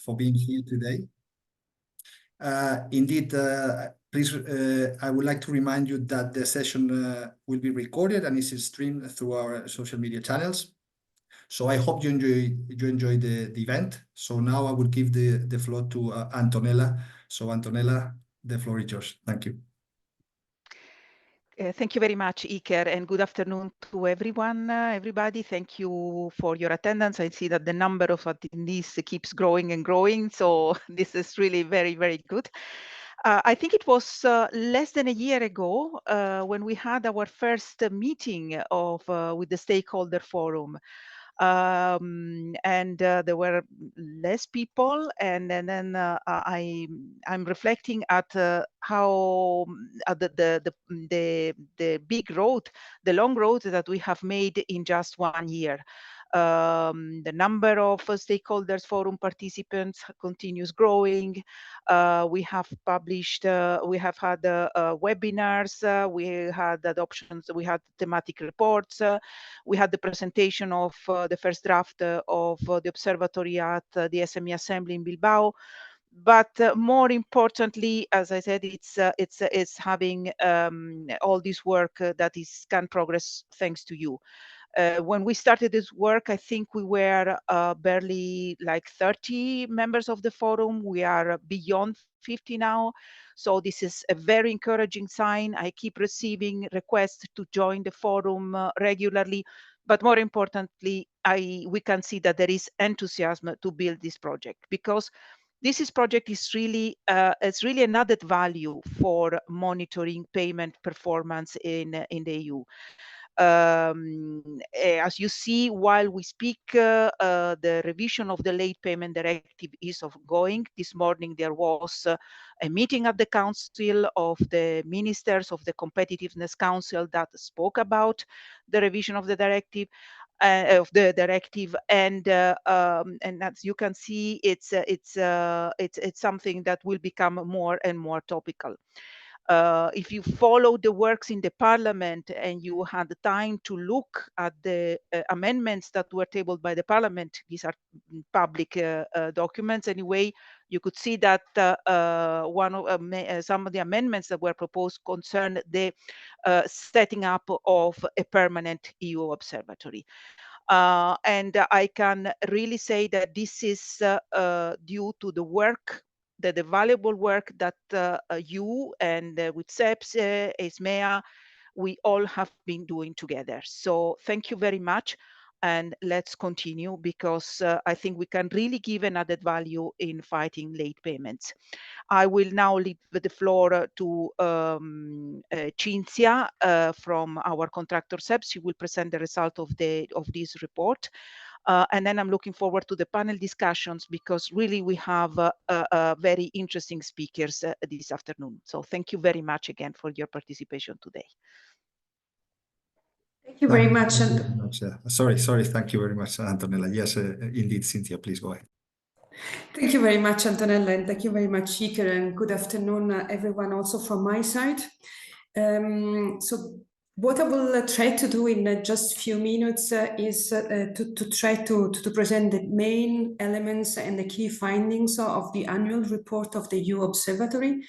for being here today. Indeed, please, I would like to remind you that the session will be recorded and is streamed through our social media channels. So I hope you enjoy the event. So now I will give the floor to Antonella. So Antonella, the floor is yours. Thank you. Thank you very much, Iker, and good afternoon to everyone. Everybody, thank you for your attendance. I see that the number of attendees keeps growing and growing, so this is really very, very good. I think it was less than a year ago when we had our first meeting with the stakeholder forum. And there were less people, and then I'm reflecting at how the big road, the long road that we have made in just 1 year. The number of stakeholders forum participants continues growing. We have published, we have had webinars, we had adoptions, we had thematic reports, we had the presentation of the first draft of the observatory at the SME Assembly in Bilbao. But more importantly, as I said, it's having all this work that can progress thanks to you. When we started this work, I think we were barely like 30 members of the forum. We are beyond 50 now. So this is a very encouraging sign. I keep receiving requests to join the forum regularly. But more importantly, we can see that there is enthusiasm to build this project, because this project is really it's really an added value for monitoring payment performance in the EU. As you see, while we speak, the revision of the late payment directive is ongoing. This morning there was a meeting at the Council of the Ministers of the Competitiveness Council that spoke about the revision of the directive. And as you can see, it's something that will become more and more topical. If you follow the works in the Parliament and you had the time to look at the amendments that were tabled by the Parliament, these are public documents anyway, you could see that some of the amendments that were proposed concern the setting up of a permanent EU observatory. And I can really say that this is due to the work, the valuable work that you and with SEPS, ESMEA, we all have been doing together. So thank you very much. And let's continue, because I think we can really give an added value in fighting late payments. I will now leave the floor to Cinzia from our contractor SEPS. She will present the result of this report. And then I'm looking forward to the panel discussions, because really we have very interesting speakers this afternoon. So thank you very much again for your participation today. Thank you very much. Sorry, thank you very much, Antonella. Yes, indeed, Cynthia, please go ahead. Thank you very much, Antonella, and thank you very much, Iker, and good afternoon, everyone, also from my side. So what I will try to do in just a few minutes is to try to present the main elements and the key findings of the annual report of the EU Observatory.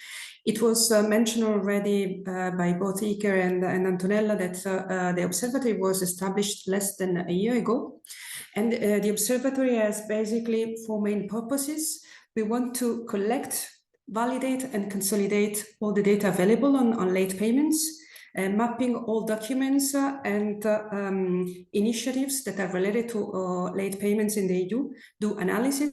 It was mentioned already by both Iker and Antonella that the observatory was established less than a year ago. And the observatory has basically 4 main purposes. We want to collect, validate, and consolidate all the data available on late payments, mapping all documents and initiatives that are related to late payments in the EU, do analysis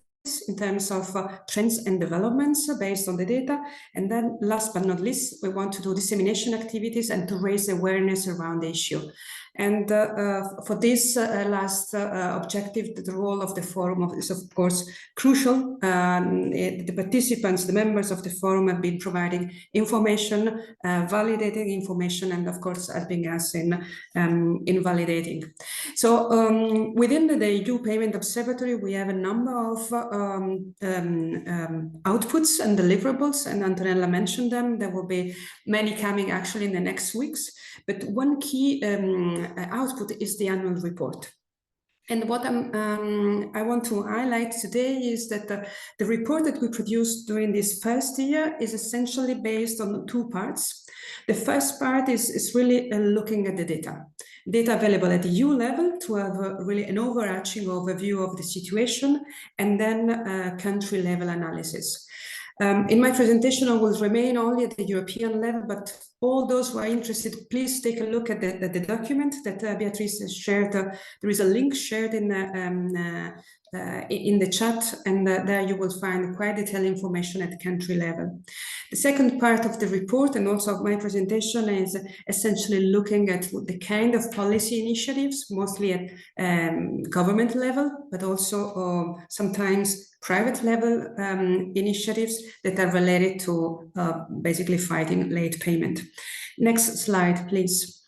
in terms of trends and developments based on the data. And then last but not least, we want to do dissemination activities and to raise awareness around the issue. And for this last objective, the role of the forum is of course crucial. The participants, the members of the forum have been providing information, validating information, and of course helping us in validating. So within the EU Payment Observatory, we have a number of outputs and deliverables, and Antonella mentioned them. There will be many coming actually in the next weeks. But one key output is the annual report. And what I want to highlight today is that the report that we produced during this first year is essentially based on two parts. The first part is really looking at the data available at the EU level to have really an overarching overview of the situation, and then country level analysis. In my presentation, I will remain only at the European level, but all those who are interested, please take a look at the document that Beatrice has shared. There is a link shared in the chat, and there you will find quite detailed information at the country level. The second part of the report and also of my presentation is essentially looking at the kind of policy initiatives, mostly at government level, but also sometimes private level initiatives that are related to basically fighting late payment. Next slide, please.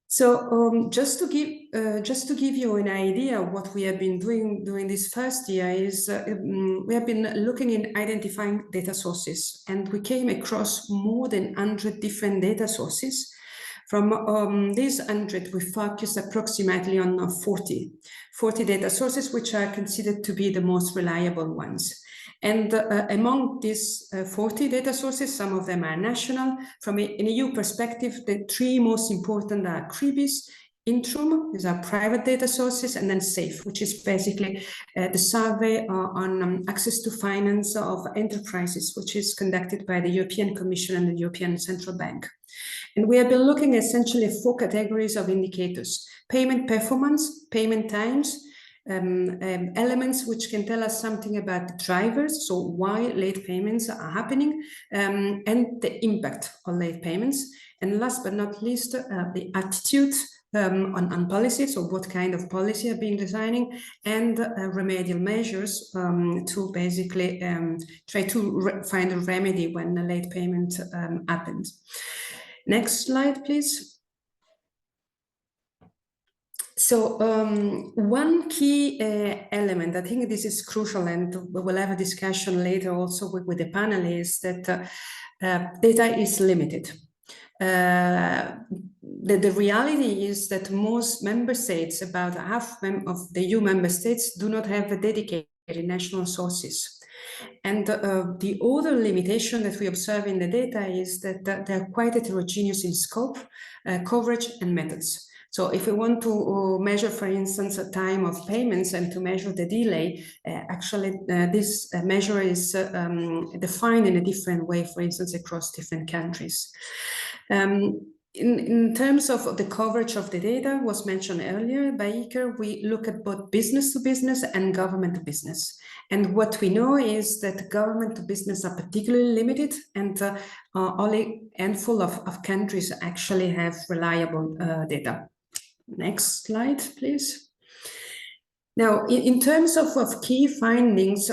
So just to give you an idea of what we have been doing during this first year is we have been looking in identifying data sources, and we came across more than 100 different data sources. From these 100, we focused approximately on 40 data sources, which are considered to be the most reliable ones. And among these 40 data sources, some of them are national. From an EU perspective, the three most important are CRIBIS, Intrum, these are private data sources, and then SAFE, which is basically the survey on access to finance of enterprises, which is conducted by the European Commission and the European Central Bank. And we have been looking essentially at 4 categories of indicators: payment performance, payment times, elements which can tell us something about the drivers, so why late payments are happening, and the impact on late payments. And last but not least, the attitude on policy, so what kind of policy are being designing, and remedial measures to basically try to find a remedy when a late payment happens. Next slide, please. So one key element, I think this is crucial, and we will have a discussion later also with the panel, is that data is limited. The reality is that most member states, about half of the EU member states, do not have a dedicated national sources. And the other limitation that we observe in the data is that they're quite heterogeneous in scope, coverage, and methods. So if we want to measure, for instance, a time of payments and to measure the delay, actually this measure is defined in a different way, for instance, across different countries. In terms of the coverage of the data was mentioned earlier by Iker, we look at both business to business and government to business. And what we know is that government to business are particularly limited, and only a handful of countries actually have reliable data. Next slide, please. Now, in terms of key findings,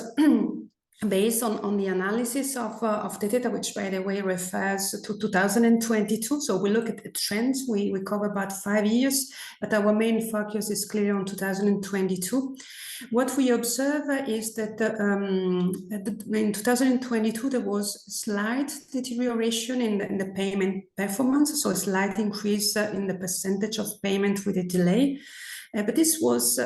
based on the analysis of the data, which by the way refers to 2022. So we look at the trends, we cover about 5 years, but our main focus is clearly on 2022. What we observe is that in 2022, there was slight deterioration in the payment performance, so a slight increase in the percentage of payment with a delay. But this was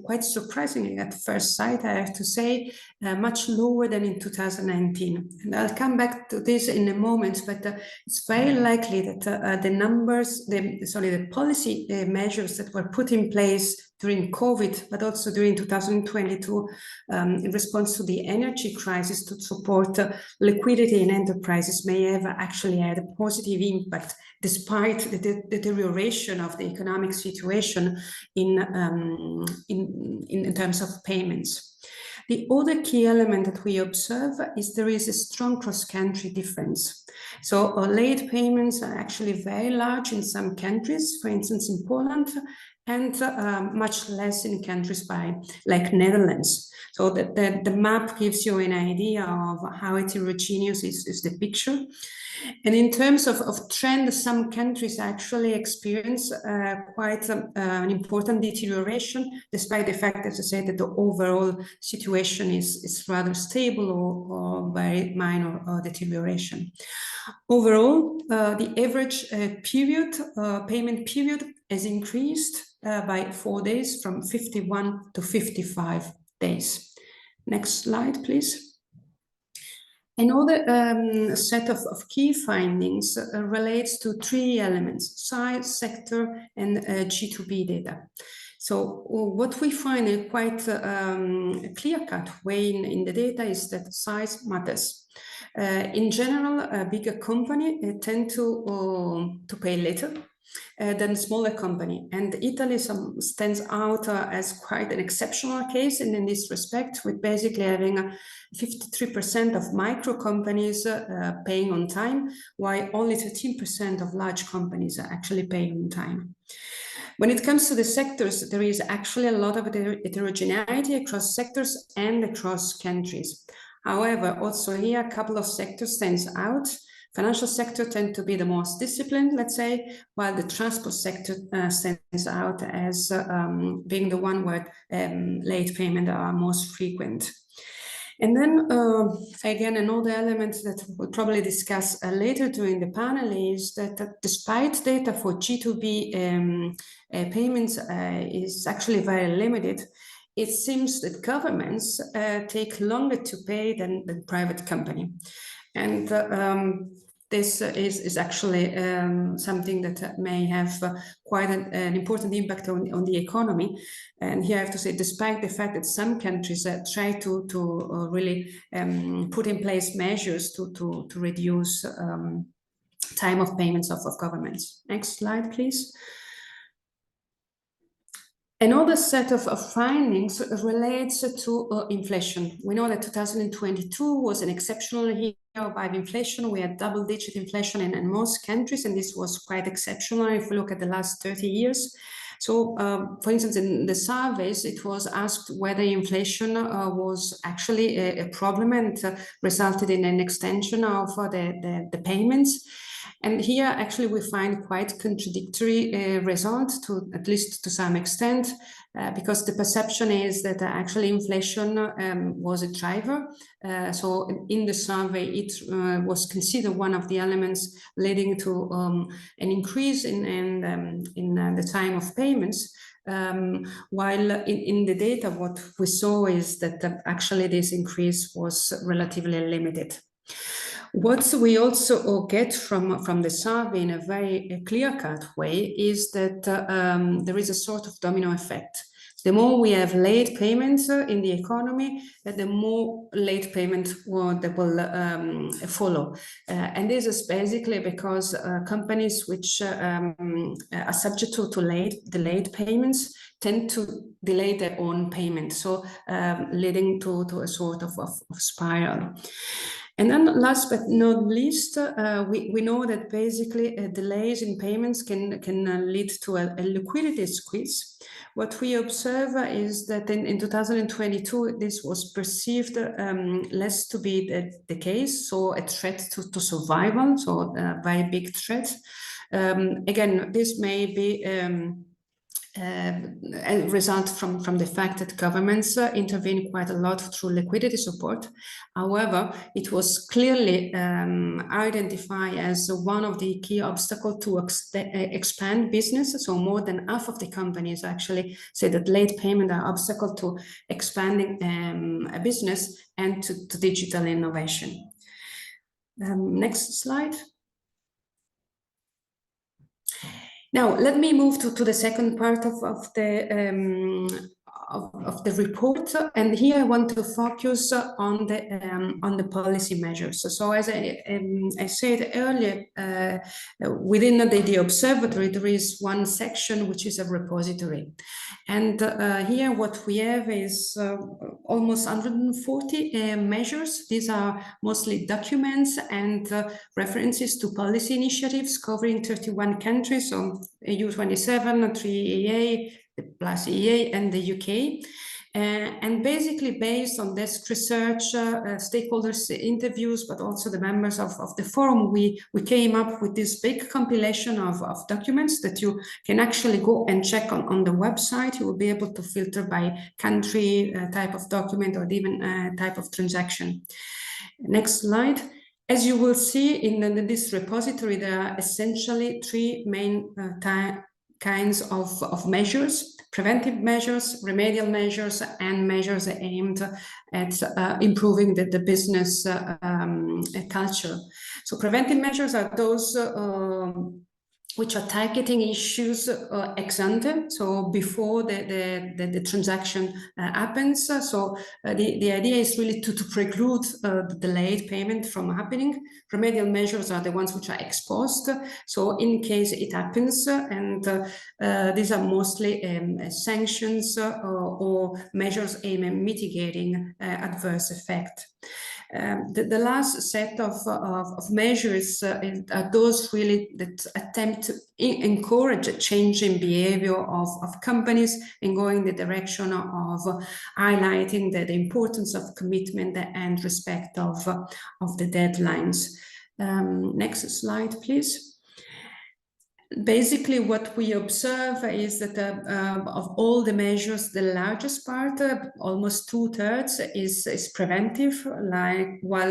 quite surprising at first sight, I have to say, much lower than in 2019. And I'll come back to this in a moment, but it's very likely that the policy measures that were put in place during COVID, but also during 2022, in response to the energy crisis to support liquidity in enterprises may have actually had a positive impact, despite the deterioration of the economic situation in terms of payments. The other key element that we observe is there is a strong cross-country difference. So late payments are actually very large in some countries, for instance, in Poland, and much less in countries like Netherlands. So the map gives you an idea of how heterogeneous is the picture. And in terms of trend, some countries actually experience quite an important deterioration, despite the fact, as I said, that the overall situation is rather stable or very minor deterioration. Overall, the average payment period has increased by 4 days, from 51 to 55 days. Next slide, please. Another set of key findings relates to 3 elements: size, sector, and G2B data. So what we find in quite clear-cut way in the data is that size matters. In general, a bigger company tend to pay little than smaller company, and Italy stands out as quite an exceptional case in this respect, with basically having 53% of micro companies paying on time, while only 13% of large companies are actually paying on time. When it comes to the sectors, there is actually a lot of heterogeneity across sectors and across countries. However, also here, a couple of sectors stands out. Financial sector tend to be the most disciplined, let's say, while the transport sector stands out as being the one where late payment are most frequent. And then, again, another element that we'll probably discuss later during the panel is that despite data for G2B payments is actually very limited, it seems that governments take longer to pay than private company. And this is actually something that may have quite an important impact on the economy. And here I have to say, despite the fact that some countries try to really put in place measures to reduce time of payments of governments. Next slide, please. Another set of findings relates to inflation. We know that 2022 was an exceptional year by inflation. We had double-digit inflation in most countries, and this was quite exceptional if we look at the last 30 years. So, for instance, in the surveys, it was asked whether inflation was actually a problem and resulted in an extension of the payments. And here, actually, we find quite contradictory results, at least to some extent, because the perception is that actually inflation was a driver. So in the survey, it was considered one of the elements leading to an increase in the time of payments. While in the data, what we saw is that actually this increase was relatively limited. What we also get from the survey in a very clear-cut way is that there is a sort of domino effect. The more we have late payments in the economy, the more late payments that will follow. And this is basically because companies which are subject to the late payments tend to delay their own payment, so leading to a sort of spiral. And then last but not least, we know that basically delays in payments can lead to a liquidity squeeze. What we observe is that in 2022, this was perceived less to be the case, so a threat to survival, so a very big threat. Again, this may be a result from the fact that governments intervene quite a lot through liquidity support. However, it was clearly identified as one of the key obstacles to expand business. So more than half of the companies actually say that late payment are obstacle to expanding a business and to digital innovation. Next slide. Now, let me move to the second part of the report, and here I want to focus on the policy measures. So, as I said earlier, within the observatory there is one section which is a repository, and here what we have is almost 140 measures. These are mostly documents and references to policy initiatives covering 31 countries, so EU 27, 3 EEA, plus EEA, and the UK. And basically based on desk research, stakeholders interviews, but also the members of the forum, we came up with this big compilation of documents that you can actually go and check on the website. You will be able to filter by country, type of document, or even type of transaction. Next slide. As you will see in this repository, there are essentially three main kinds of measures: preventive measures, remedial measures, and measures aimed at improving the business culture. So preventive measures are those which are targeting issues ex ante, so before the transaction happens. So the idea is really to preclude the late payment from happening. Remedial measures are the ones which are ex post, so in case it happens, and these are mostly sanctions or measures aimed at mitigating adverse effect. The last set of measures are those really that attempt to encourage a change in behavior of companies and go in the direction of highlighting the importance of commitment and respect of the deadlines. Next slide, please. Basically, what we observe is that of all the measures, the largest part, almost 2/3, is preventive, while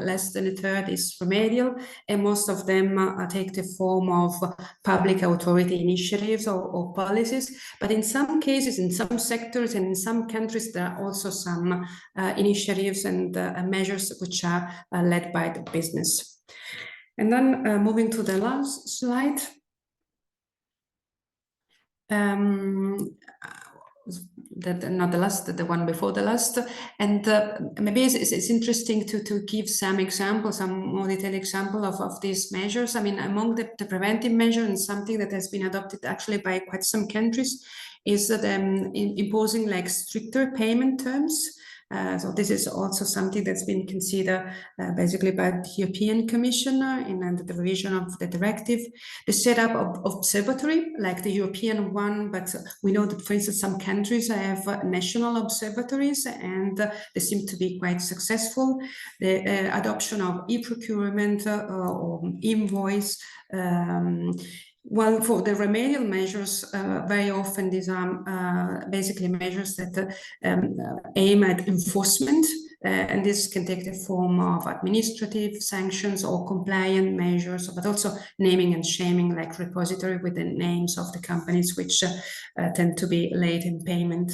less than a third is remedial, and most of them take the form of public authority initiatives or policies. But in some cases, in some sectors and in some countries, there are also some initiatives and measures which are led by the business. And then moving to the last slide. Not the last, the one before the last, and maybe it's interesting to give some examples, some more detailed example of these measures. I mean, among the preventive measure, and something that has been adopted actually by quite some countries, is that imposing like stricter payment terms. So this is also something that's been considered basically by the European Commission in the revision of the directive. The setup of observatory, like the European one, but we know that, for instance, some countries have national observatories, and they seem to be quite successful. The adoption of e-procurement or invoice. Well, for the remedial measures, very often these are basically measures that aim at enforcement, and this can take the form of administrative sanctions or compliant measures, but also naming and shaming, like repository with the names of the companies which tend to be late in payment.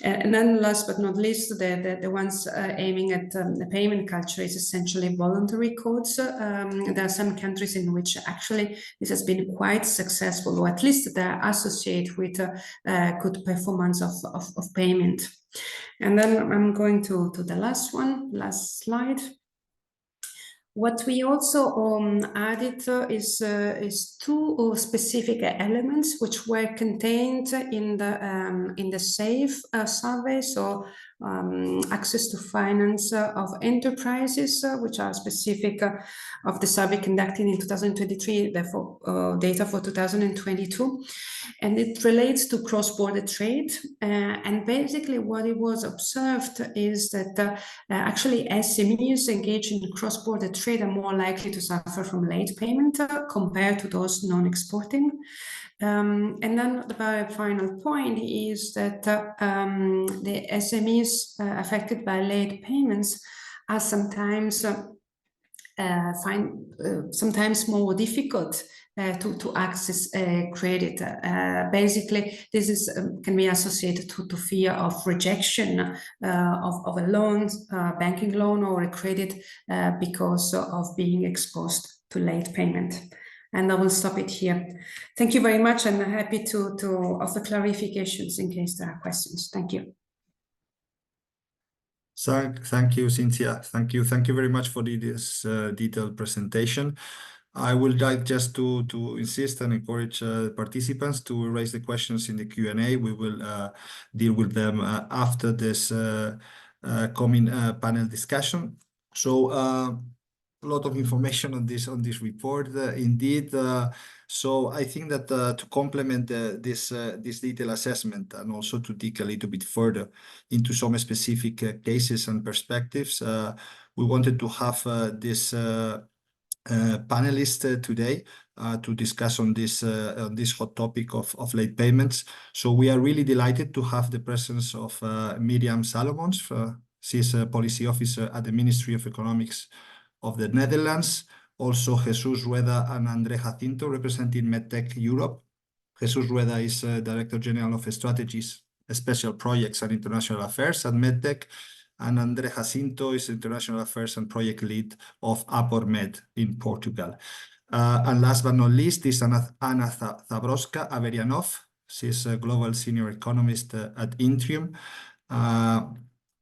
And then last but not least, the ones aiming at the payment culture is essentially voluntary codes. There are some countries in which actually this has been quite successful, or at least they're associated with good performance of payment. And then I'm going to the last one, last slide. What we also added is two specific elements which were contained in the SAFE survey. So access to finance of enterprises, which are specific of the survey conducted in 2023, therefore data for 2022. And it relates to cross-border trade. And basically what it was observed is that actually SMEs engaged in cross-border trade are more likely to suffer from late payment compared to those non-exporting. And then the very final point is that the SMEs affected by late payments are sometimes sometimes more difficult to access credit. Basically, this is can be associated to fear of rejection of a loan, banking loan, or a credit because of being exposed to late payment. And I will stop it here. Thank you very much. I'm happy to offer clarifications in case there are questions. Thank you. Thank you, Cynthia. Thank you very much for this detailed presentation. I would like just to insist and encourage participants to raise the questions in the Q&A. We will deal with them after this coming panel discussion. So a lot of information on this report, indeed. So I think that to complement this detailed assessment, and also to dig a little bit further into some specific cases and perspectives, we wanted to have this panelist today to discuss on this hot topic of late payments. So we are really delighted to have the presence of Miriam Salomons. She's a policy officer at the Ministry of Economics of the Netherlands. Also, Jesus Rueda and André Jacinto representing MedTech Europe. Jesus Rueda is Director General of Strategies, Special Projects and International Affairs at MedTech. And André Jacinto is International Affairs and Project Lead of AporMed in Portugal. And last but not least is Anna Zabroska-Averianov. She's a Global Senior Economist at Intrium.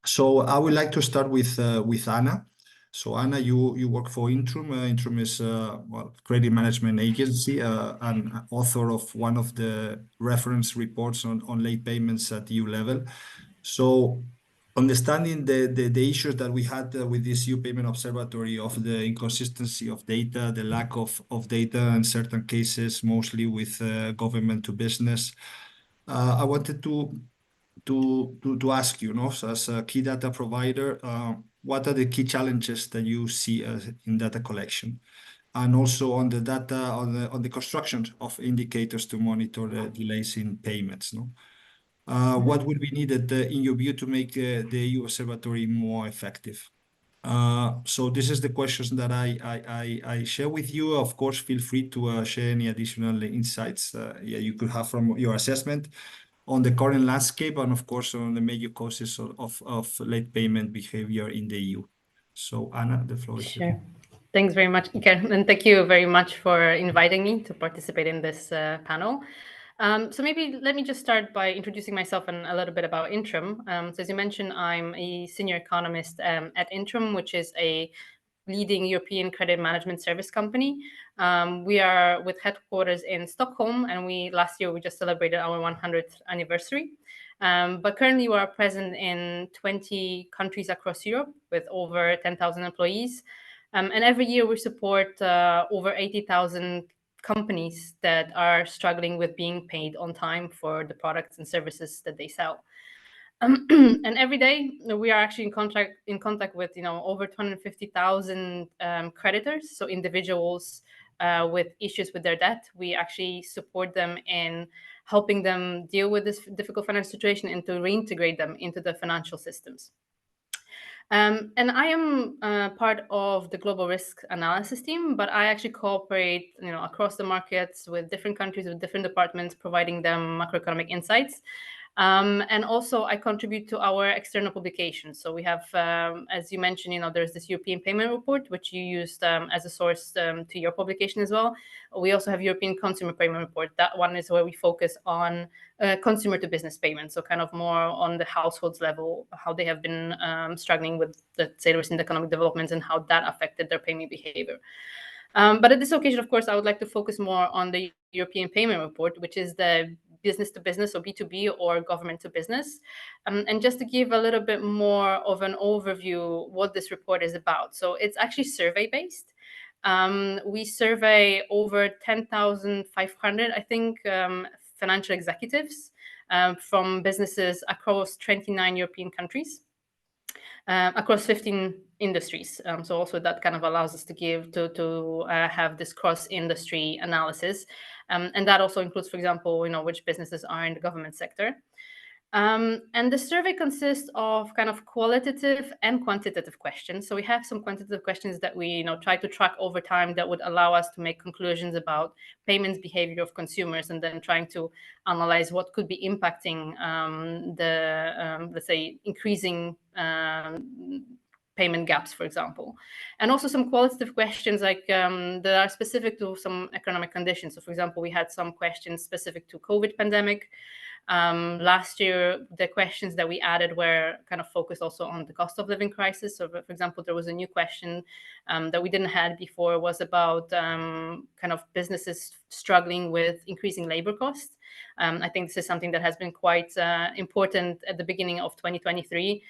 So I would like to start with Anna. So Anna, you work for Intrum. Intrum is a credit management agency and author of one of the reference reports on late payments at EU level. So understanding the issues that we had with this EU Payment Observatory of the inconsistency of data, the lack of data in certain cases, mostly with government to business, I wanted to ask you, as a key data provider, what are the key challenges that you see in data collection, and also on the data on the construction of indicators to monitor the delays in payments? What would be needed in your view to make the EU Observatory more effective? So this is the questions that I share with you. Of course, feel free to share any additional insights you could have from your assessment on the current landscape, and of course on the major causes of late payment behavior in the EU. So Anna, the floor is yours. Sure. Thanks very much, Iker, and thank you very much for inviting me to participate in this panel. So maybe let me just start by introducing myself and a little bit about Intrum. So as you mentioned, I'm a senior economist at Intrum, which is a leading European credit management service company. We are with headquarters in Stockholm, and last year we just celebrated our 100th anniversary. But currently we are present in 20 countries across Europe with over 10,000 employees. And every year we support over 80,000 companies that are struggling with being paid on time for the products and services that they sell. And every day we are actually in contact with over 250,000 creditors, so individuals with issues with their debt. We actually support them in helping them deal with this difficult financial situation and to reintegrate them into the financial systems. And I am part of the global risk analysis team, but I actually cooperate across the markets with different countries, with different departments, providing them macroeconomic insights. And also I contribute to our external publications. So we have, as you mentioned, there's this European Payment Report, which you used as a source to your publication as well. We also have European Consumer Payment Report. That one is where we focus on consumer to business payments. So kind of more on the households level, how they have been struggling with, let's say, recent economic developments and how that affected their payment behavior. But at this occasion, of course, I would like to focus more on the European Payment Report, which is the business to business, or B2B, or government to business. And just to give a little bit more of an overview what this report is about. So it's actually survey based. We survey over 10,500, I think, financial executives from businesses across 29 European countries. Across 15 industries. So also that kind of allows us to have this cross-industry analysis. And that also includes, for example, which businesses are in the government sector. And the survey consists of kind of qualitative and quantitative questions. So we have some quantitative questions that we try to track over time that would allow us to make conclusions about payments behavior of consumers, and then trying to analyze what could be impacting let's say, increasing payment gaps, for example. And also some qualitative questions like that are specific to some economic conditions. So for example, we had some questions specific to COVID pandemic. Last year, the questions that we added were kind of focused also on the cost of living crisis. So, for example, there was a new question that we didn't have before, was about kind of businesses struggling with increasing labor costs. I think this is something that has been quite important at the beginning of 2023.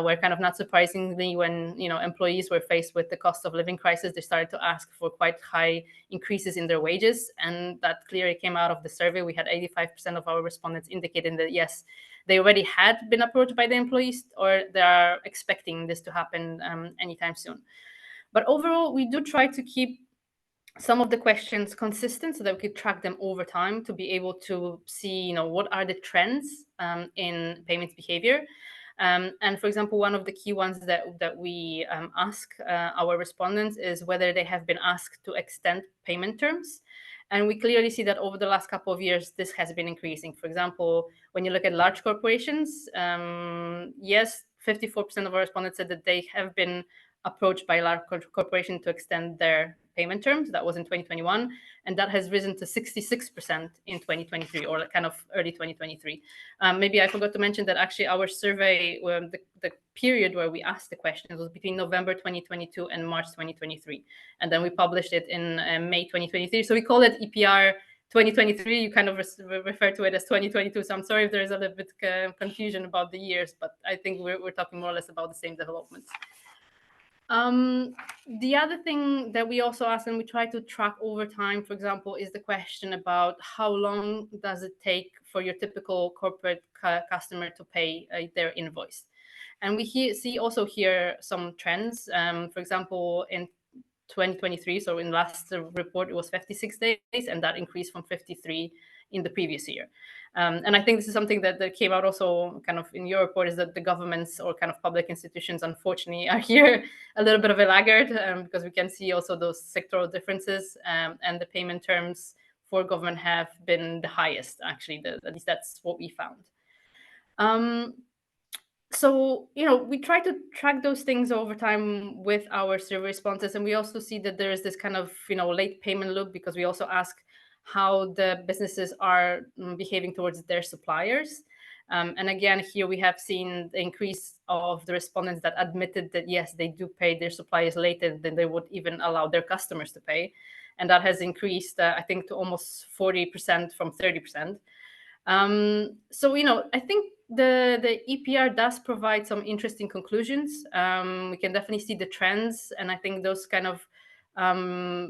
Where kind of not surprisingly, when employees were faced with the cost of living crisis, they started to ask for quite high increases in their wages, and that clearly came out of the survey. We had 85% of our respondents indicating that yes, they already had been approached by the employees, or they are expecting this to happen anytime soon. But overall, we do try to keep some of the questions consistent so that we could track them over time to be able to see what are the trends in payments behavior. And for example, one of the key ones that we ask our respondents is whether they have been asked to extend payment terms. And we clearly see that over the last couple of years, this has been increasing. For example, when you look at large corporations, yes, 54% of our respondents said that they have been approached by a large corporation to extend their payment terms. That was in 2021, and that has risen to 66% in 2023, or kind of early 2023. Maybe I forgot to mention that actually our survey, the period where we asked the questions was between November 2022 and March 2023, and then we published it in May 2023. So we call it EPR 2023. You kind of refer to it as 2022. So I'm sorry if there's a little bit confusion about the years, but I think we're talking more or less about the same developments. The other thing that we also ask and we try to track over time, for example, is the question about how long does it take for your typical corporate customer to pay their invoice. And we see also here some trends. For example, in 2023, so in last report, it was 56 days, and that increased from 53 in the previous year. And I think this is something that came out also kind of in your report, is that the governments or kind of public institutions, unfortunately, are here a little bit of a laggard, because we can see also those sectoral differences, and the payment terms for government have been the highest, actually. At least that's what we found. So, we try to track those things over time with our survey responses. And we also see that there is this kind of, late payment loop, because we also ask how the businesses are behaving towards their suppliers. And again, here we have seen the increase of the respondents that admitted that, yes, they do pay their suppliers later than they would even allow their customers to pay. And that has increased, I think, to almost 40% from 30%. So, I think the EPR does provide some interesting conclusions. We can definitely see the trends, and I think those kind of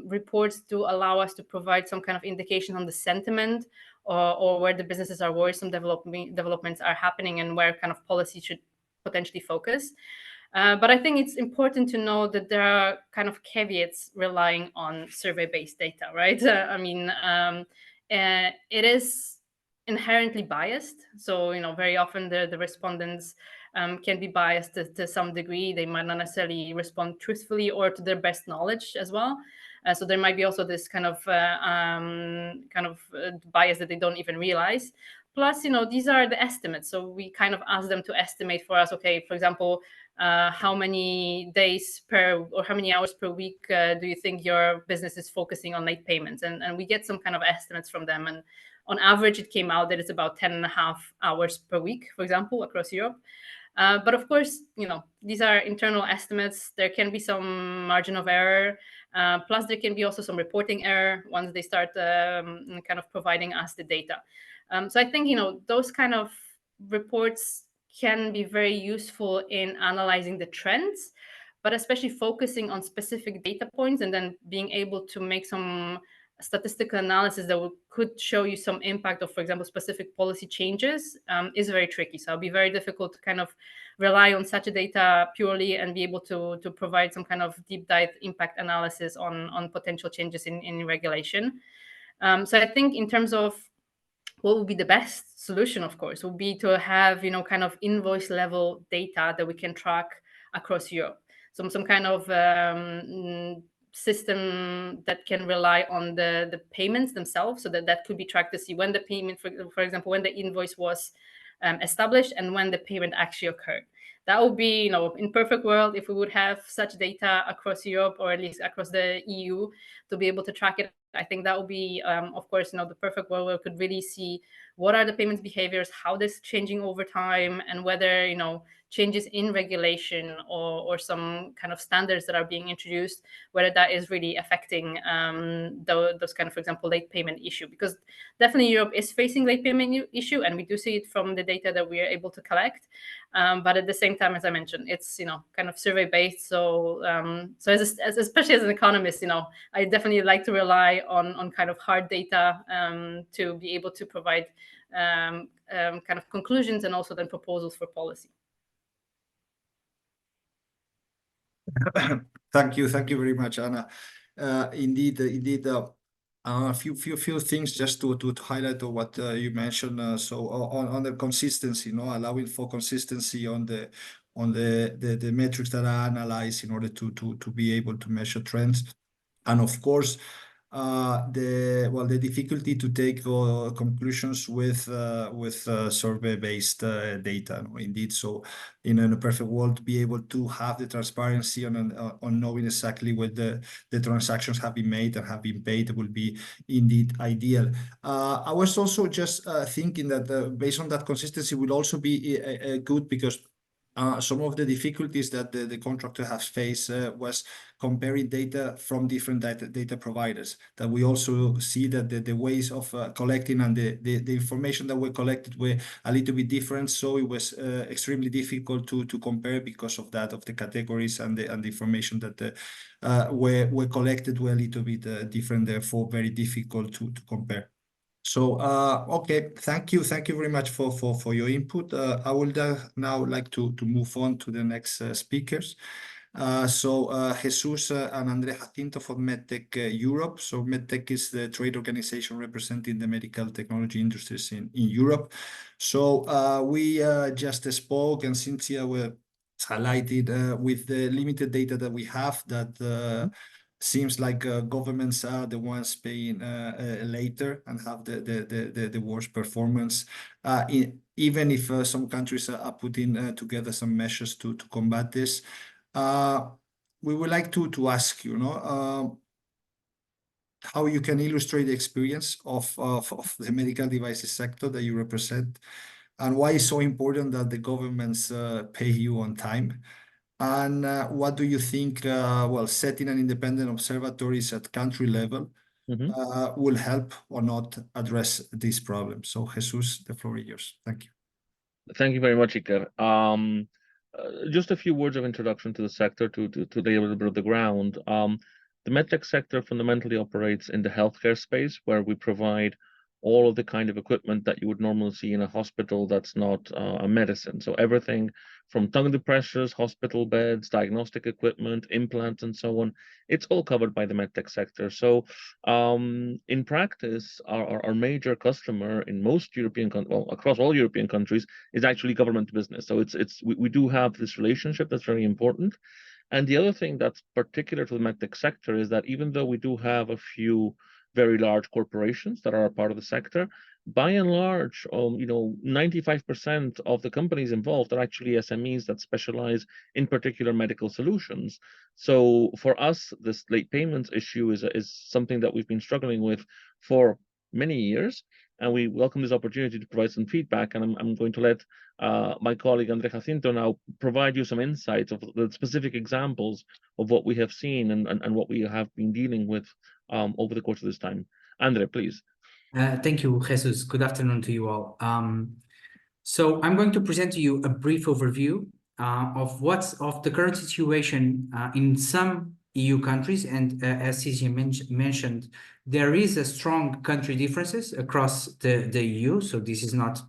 reports do allow us to provide some kind of indication on the sentiment, or where the businesses are worried some developments are happening and where kind of policy should potentially focus. But I think it's important to know that there are kind of caveats relying on survey-based data, right? It is inherently biased. So, very often the respondents can be biased to some degree. They might not necessarily respond truthfully or to their best knowledge as well. So there might be also this kind of bias that they don't even realize. Plus, these are the estimates. So we kind of ask them to estimate for us, okay, for example, how many days or how many hours per week do you think your business is focusing on late payments? And we get some kind of estimates from them. And on average, it came out that it's about 10.5 hours per week, for example, across Europe. But of course, these are internal estimates. There can be some margin of error. Plus, there can be also some reporting error once they start kind of providing us the data. So I think, those kind of reports can be very useful in analyzing the trends, but especially focusing on specific data points and then being able to make some statistical analysis that could show you some impact of, for example, specific policy changes is very tricky. So it'll be very difficult to kind of rely on such a data purely and be able to provide some kind of deep dive impact analysis on potential changes in regulation. So I think in terms of what would be the best solution, of course, would be to have, kind of invoice level data that we can track across Europe. Some kind of system that can rely on the payments themselves, so that could be tracked to see when the payment, for example, when the invoice was established and when the payment actually occurred. That would be, in perfect world, if we would have such data across Europe, or at least across the EU, to be able to track it. I think that would be, of course, the perfect world where we could really see what are the payments behaviors, how this is changing over time, and whether, changes in regulation or some kind of standards that are being introduced, whether that is really affecting those kind of, for example, late payment issue. Because definitely Europe is facing late payment issue, and we do see it from the data that we are able to collect. But at the same time, as I mentioned, it's, kind of survey based. So especially as an economist, I definitely like to rely on kind of hard data to be able to provide kind of conclusions and also then proposals for policy. Thank you very much, Anna. Indeed, a few things just to highlight what you mentioned. So on the consistency, allowing for consistency on the metrics that are analyzed in order to be able to measure trends, and of course, the difficulty to take conclusions with survey-based data. Indeed, so in a perfect world, to be able to have the transparency on knowing exactly what the transactions have been made and have been paid will be indeed ideal. I was also just thinking that based on that consistency will also be good, because some of the difficulties that the contractor has faced was comparing data from different data providers. That we also see that the ways of collecting and the information that were collected were a little bit different. So it was extremely difficult to compare because of that, of the categories and the information that were collected were a little bit different, therefore very difficult to compare. So, okay, thank you very much for your input. I would now like to move on to the next speakers. Jesus and Andrea Jacinto for MedTech Europe. So MedTech is the trade organization representing the medical technology industries in Europe. So we just spoke, and Cynthia were highlighted with the limited data that we have, that seems like governments are the ones paying later and have the worst performance, even if some countries are putting together some measures to combat this. We would like to ask you, how you can illustrate the experience of the medical devices sector that you represent, and why it's so important that the governments pay you on time. And what do you think, setting an independent observatories at country level will help or not address these problems? So Jesus, the floor is yours. Thank you. Thank you very much, Iker. Just a few words of introduction to the sector to lay a little bit of the ground. The medtech sector fundamentally operates in the healthcare space, where we provide all of the kind of equipment that you would normally see in a hospital that's not a medicine. So everything from tongue depressors, hospital beds, diagnostic equipment, implants, and so on, it's all covered by the medtech sector. So in practice, our major customer in most European, across all European countries, is actually government business. So we do have this relationship that's very important. And the other thing that's particular to the medtech sector is that even though we do have a few very large corporations that are a part of the sector, by and large, 95% of the companies involved are actually SMEs that specialize in particular medical solutions. So for us, this late payments issue is something that we've been struggling with for many years, and we welcome this opportunity to provide some feedback. And I'm going to let my colleague Andrea Jacinto now provide you some insights of the specific examples of what we have seen and what we have been dealing with over the course of this time. Andre, please. Thank you, Jesus. Good afternoon to you all. So I'm going to present to you a brief overview of the current situation in some EU countries, and as Cynthia mentioned, there is a strong country differences across the EU. So this is not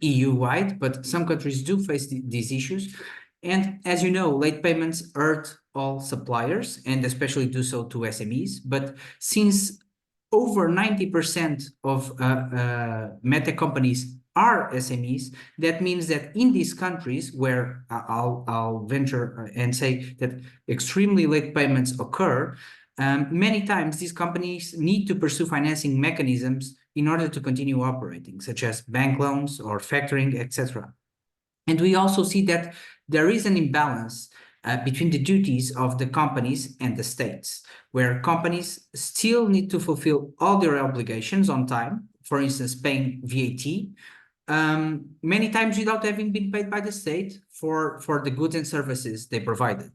EU-wide, but some countries do face these issues. And as you know, late payments hurt all suppliers, and especially do so to SMEs. But since over 90% of medtech companies are SMEs, that means that in these countries where I'll venture and say that extremely late payments occur, many times these companies need to pursue financing mechanisms in order to continue operating, such as bank loans or factoring, etc. And we also see that there is an imbalance between the duties of the companies and the states, where companies still need to fulfill all their obligations on time, for instance, paying VAT, many times without having been paid by the state for the goods and services they provided.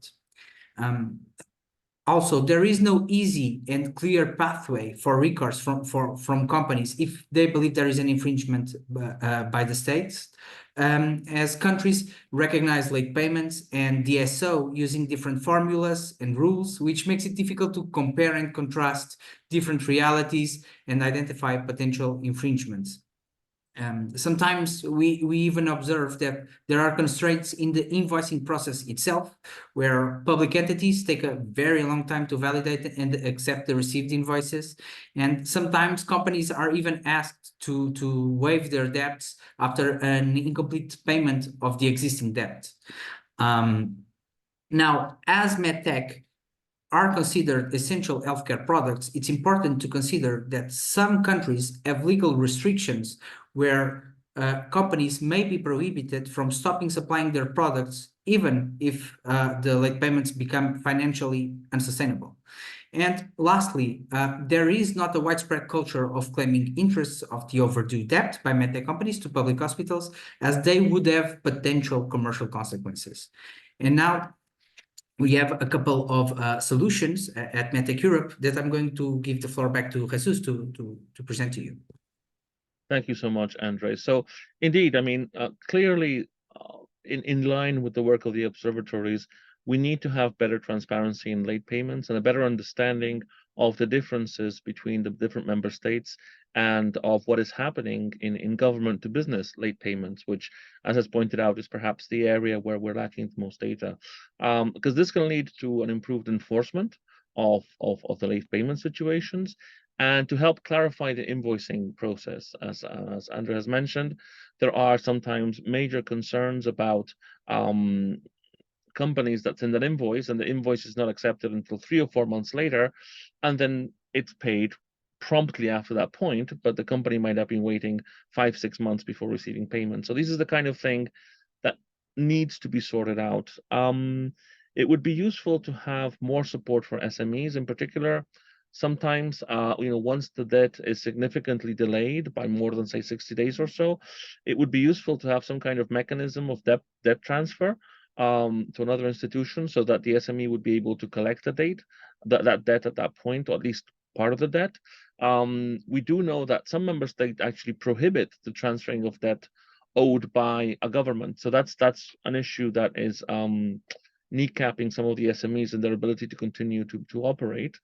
Also, there is no easy and clear pathway for recourse from companies if they believe there is an infringement by the states, as countries recognize late payments and DSO using different formulas and rules, which makes it difficult to compare and contrast different realities and identify potential infringements. Sometimes we even observe that there are constraints in the invoicing process itself, where public entities take a very long time to validate and accept the received invoices. And sometimes companies are even asked to waive their debts after an incomplete payment of the existing debt. Now, as MedTech, are considered essential healthcare products, it's important to consider that some countries have legal restrictions where companies may be prohibited from stopping supplying their products, even if the late payments become financially unsustainable. And lastly, there is not a widespread culture of claiming interests of the overdue debt by medtech companies to public hospitals, as they would have potential commercial consequences. And now we have a couple of solutions at medtech Europe that I'm going to give the floor back to Jesus to present to you. Thank you so much, Andre. So indeed, I mean, clearly in line with the work of the observatories, we need to have better transparency in late payments and a better understanding of the differences between the different member states and of what is happening in government to business late payments, which, as has pointed out, is perhaps the area where we're lacking the most data. Because this can lead to an improved enforcement of the late payment situations, and to help clarify the invoicing process. As Andre has mentioned, there are sometimes major concerns about companies that send an invoice and the invoice is not accepted until 3 or 4 months later, and then it's paid promptly after that point, but the company might have been waiting 5-6 months before receiving payment. So this is the kind of thing that needs to be sorted out. It would be useful to have more support for SMEs in particular. Sometimes, once the debt is significantly delayed by more than, say, 60 days or so, it would be useful to have some kind of mechanism of debt transfer to another institution, so that the SME would be able to collect that debt at that point, or at least part of the debt. We do know that some member states actually prohibit the transferring of debt owed by a government. So that's an issue that is kneecapping some of the SMEs and their ability to continue to operate.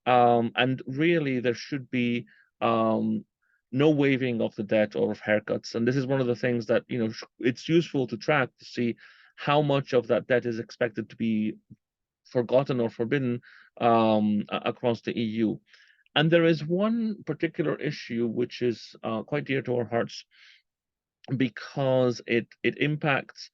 And really, there should be no waiving of the debt or of haircuts. And this is one of the things that, it's useful to track to see how much of that debt is expected to be forgotten or forbidden across the EU. And there is one particular issue which is quite dear to our hearts, because it impacts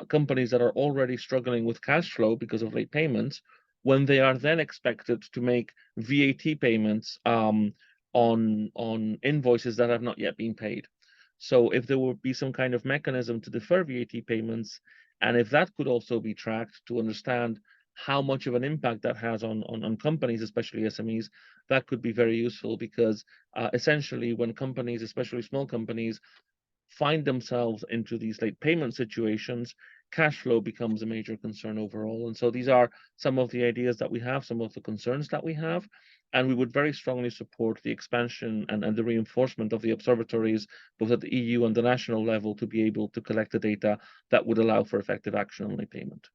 companies that are already struggling with cash flow because of late payments, when they are then expected to make VAT payments on invoices that have not yet been paid. So if there would be some kind of mechanism to defer VAT payments, and if that could also be tracked to understand how much of an impact that has on companies, especially SMEs, that could be very useful, because essentially when companies, especially small companies, find themselves into these late payment situations, cash flow becomes a major concern overall. And so these are some of the ideas that we have, some of the concerns that we have, and we would very strongly support the expansion and the reinforcement of the observatories, both at the EU and the national level, to be able to collect the data that would allow for effective action on late payment.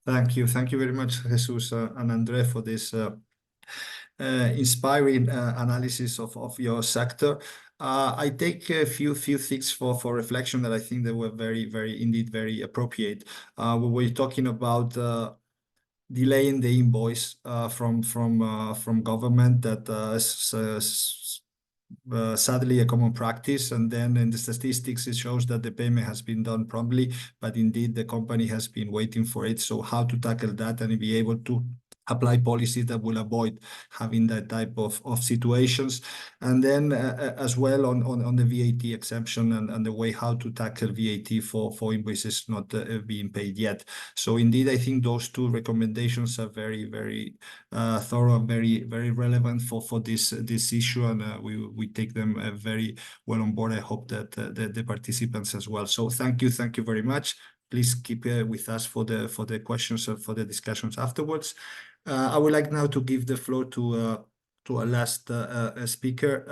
Thank you very much, Jesus and Andre, for this inspiring analysis of your sector. I take a few things for reflection that I think they were indeed very appropriate. We were talking about delaying the invoice from government, that is sadly a common practice, and then in the statistics it shows that the payment has been done promptly, but indeed the company has been waiting for it. So how to tackle that and be able to apply policies that will avoid having that type of situations. And then as well on the VAT exemption and the way how to tackle VAT for invoices not being paid yet. So indeed, I think those two recommendations are very thorough, very relevant for this issue, and we take them very well on board. I hope that the participants as well. So thank you very much. Please keep with us for the questions and for the discussions afterwards. I would like now to give the floor to our last speaker.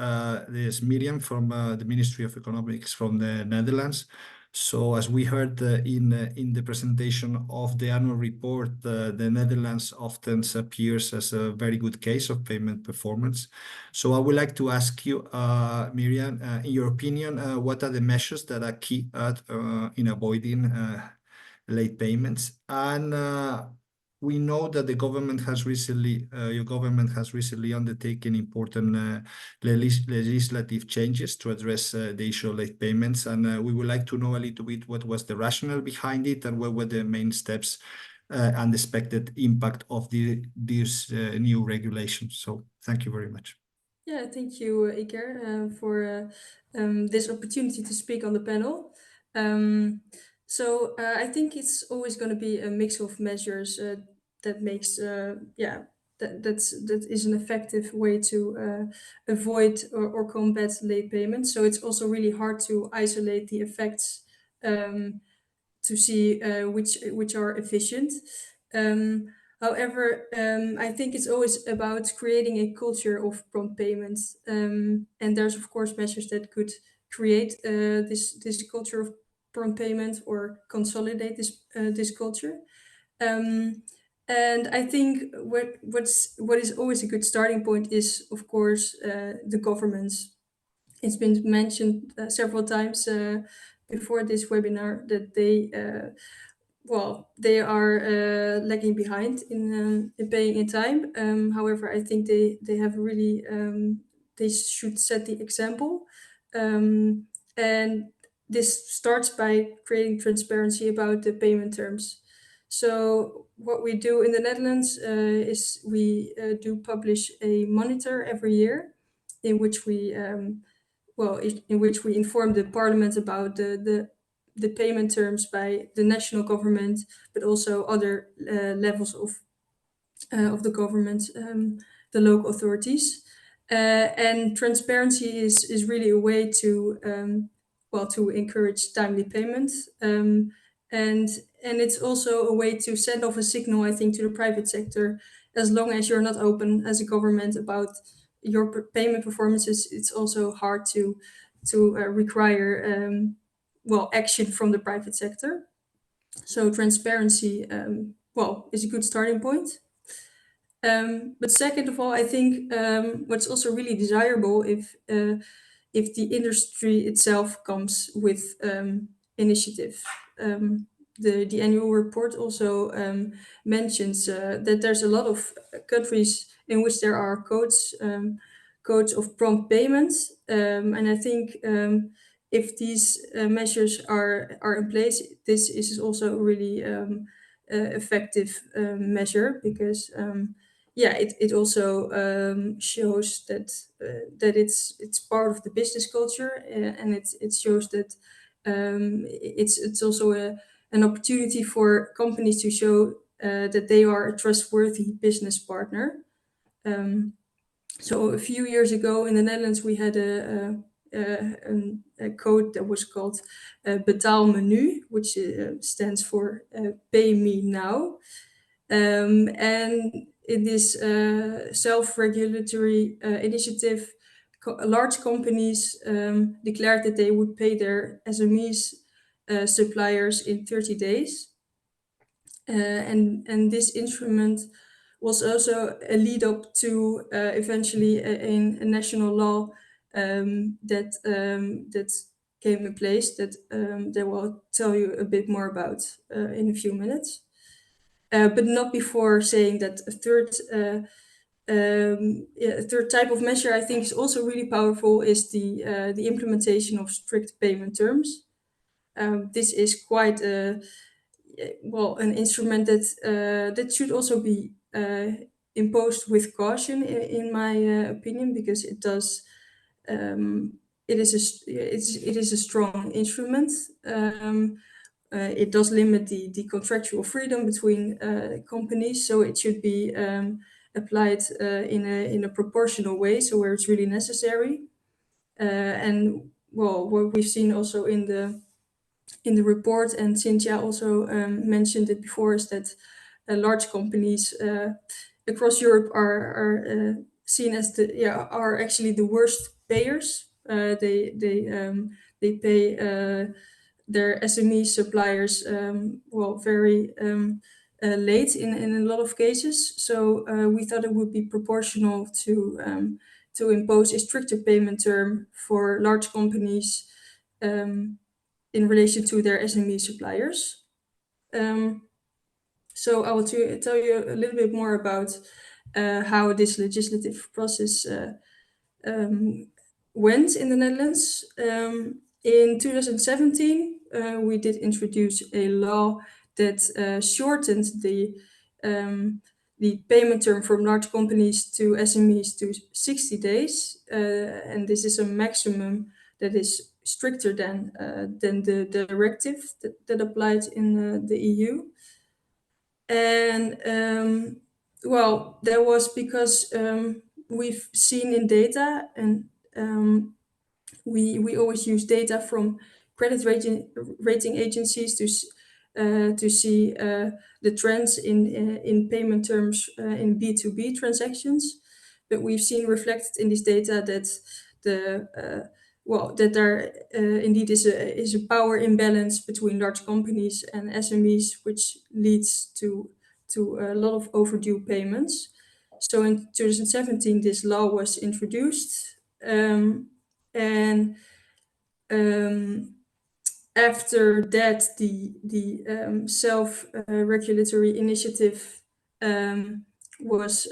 There's Miriam from the Ministry of Economics from the Netherlands. So as we heard in the presentation of the annual report, the Netherlands often appears as a very good case of payment performance. So I would like to ask you, Miriam, in your opinion, what are the measures that are key in avoiding late payments? And we know that the government has recently, your government has recently undertaken important legislative changes to address the issue of late payments, and we would like to know a little bit what was the rationale behind it and what were the main steps and expected impact of these new regulations. So thank you very much. Yeah, thank you, Iker, for this opportunity to speak on the panel. So I think it's always going to be a mix of measures that makes, that is an effective way to avoid or combat late payments. So it's also really hard to isolate the effects to see which are efficient. However, I think it's always about creating a culture of prompt payments, and there's of course measures that could create this culture of prompt payment or consolidate this culture. And I think what is always a good starting point is of course the governments. It's been mentioned several times before this webinar that they are lagging behind in paying in time. However, I think they have really they should set the example, and this starts by creating transparency about the payment terms. So what we do in the Netherlands is we do publish a monitor every year, in which we inform the parliament about the payment terms by the national government, but also other levels of the government, the local authorities. And transparency is really a way to to encourage timely payment. And it's also a way to send off a signal, I think, to the private sector. As long as you're not open as a government about your payment performances, it's also hard to require action from the private sector. So transparency, is a good starting point. But second of all, I think what's also really desirable if the industry itself comes with initiative. The annual report also mentions that there's a lot of countries in which there are codes of prompt payments, and I think if these measures are in place, this is also a really effective measure, because it also shows that it's part of the business culture, and it shows that it's also an opportunity for companies to show that they are a trustworthy business partner. So a few years ago in the Netherlands, we had a code that was called Betaalmenu, which stands for Pay Me Now. And in this self-regulatory initiative, large companies declared that they would pay their SMEs suppliers in 30 days. And this instrument was also a lead up to eventually a national law that came in place that I will tell you a bit more about in a few minutes. But not before saying that a third type of measure I think is also really powerful is the implementation of strict payment terms. This is quite an instrument that should also be imposed with caution, in my opinion, because it does. It is a strong instrument. It does limit the contractual freedom between companies, so it should be applied in a proportional way, so where it's really necessary. And what we've seen also in the report, and Cynthia also mentioned it before, is that large companies across Europe are seen as are actually the worst payers. They pay their SME suppliers very late in a lot of cases. So we thought it would be proportional to impose a stricter payment term for large companies in relation to their SME suppliers. So I will tell you a little bit more about how this legislative process went in the Netherlands. In 2017, we did introduce a law that shortened the payment term from large companies to SMEs to 60 days. And this is a maximum that is stricter than the directive that applied in the EU. And well, that was because we've seen in data, and we always use data from credit rating agencies to see the trends in payment terms in B2B transactions. But we've seen reflected in this data that that there indeed is a power imbalance between large companies and SMEs, which leads to a lot of overdue payments. So in 2017, this law was introduced, and after that, the self-regulatory initiative was